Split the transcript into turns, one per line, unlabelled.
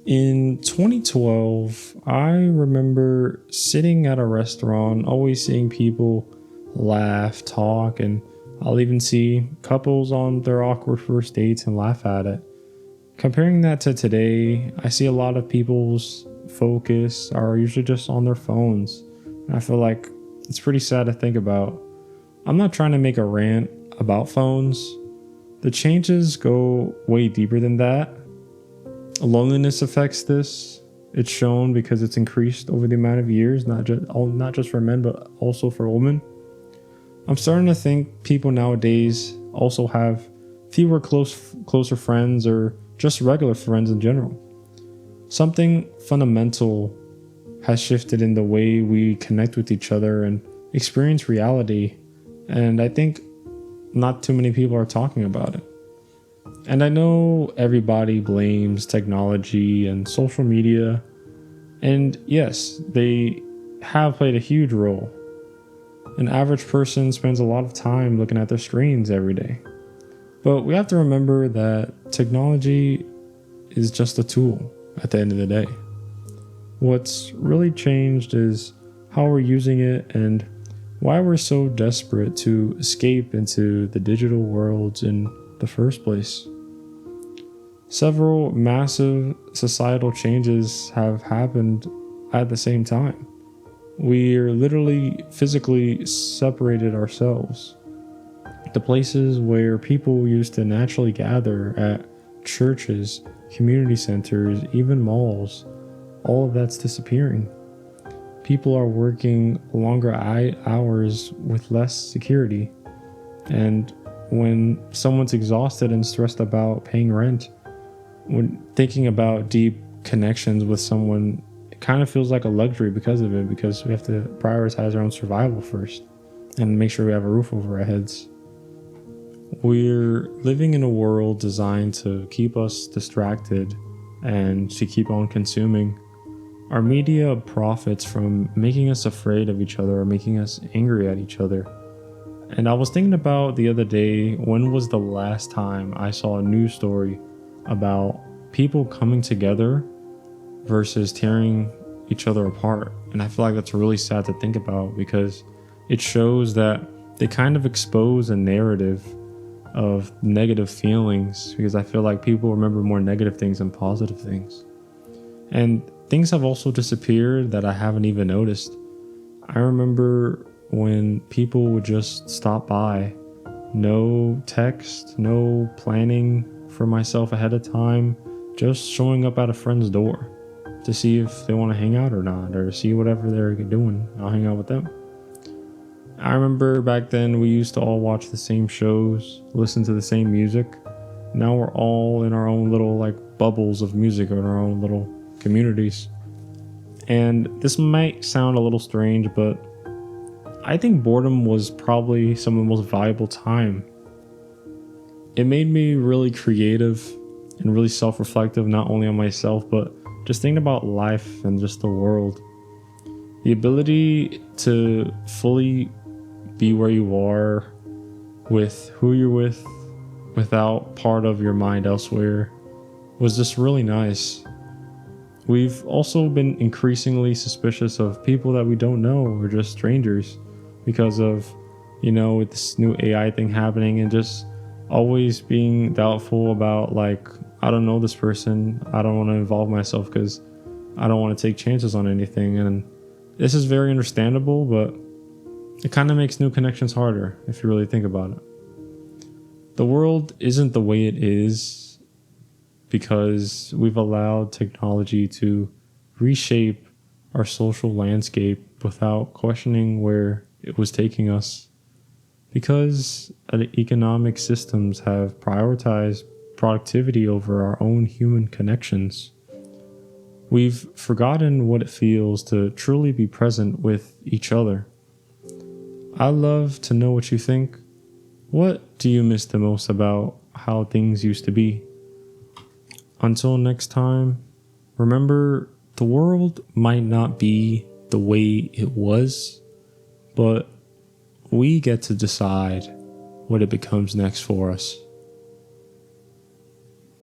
In 2012, I remember sitting at a restaurant, always seeing people laugh, talk, and I'll even see couples on their awkward first dates and laugh at it. Comparing that to today, I see a lot of people's focus are usually just on their phones. And I feel like it's pretty sad to think about. I'm not trying to make a rant about phones. The changes go way deeper than that. Loneliness affects this. It's shown because it's increased over the amount of years, not just for men, but also for women. I'm starting to think people nowadays also have fewer closer friends or just regular friends in general. Something fundamental has shifted in the way we connect with each other and experience reality, and I think not too many people are talking about it. And I know everybody blames technology and social media, and yes, they have played a huge role. An average person spends a lot of time looking at their screens every day. But we have to remember that technology is just a tool at the end of the day. What's really changed is how we're using it and why we're so desperate to escape into the digital worlds in the first place. Several massive societal changes have happened at the same time. We're literally physically separated ourselves. The places where people used to naturally gather at churches, community centers, even malls, all of that's disappearing. People are working longer hours with less security. And when someone's exhausted and stressed about paying rent, when thinking about deep connections with someone, it kind of feels like a luxury because of it, because we have to prioritize our own survival first and make sure we have a roof over our heads. We're living in a world designed to keep us distracted and to keep on consuming. Our media profits from making us afraid of each other or making us angry at each other. And I was thinking about the other day, when was the last time I saw a news story about people coming together versus tearing each other apart? And I feel like that's really sad to think about, because it shows that they kind of expose a narrative of negative feelings, because I feel like people remember more negative things than positive things. And things have also disappeared that I haven't even noticed. I remember when people would just stop by, no text, no planning for myself ahead of time, just showing up at a friend's door to see if they want to hang out or not, or see whatever they're doing. I'll hang out with them. I remember back then we used to all watch the same shows, listen to the same music. Now we're all in our own little bubbles of music or in our own little communities. And this might sound a little strange, but I think boredom was probably some of the most valuable time. It made me really creative and really self-reflective, not only on myself, but just thinking about life and just the world. The ability to fully be where you are with who you're with without part of your mind elsewhere was just really nice. We've also been increasingly suspicious of people that we don't know or just strangers because of, with this new AI thing happening, and just always being doubtful about I don't know this person. I don't want to involve myself because I don't want to take chances on anything. And this is very understandable, but it kind of makes new connections harder if you really think about it. The world isn't the way it is because we've allowed technology to reshape our social landscape without questioning where it was taking us. Because economic systems have prioritized productivity over our own human connections, we've forgotten what it feels to truly be present with each other. I'd love to know what you think. What do you miss the most about how things used to be? Until next time, remember, the world might not be the way it was, but we get to decide what it becomes next for us.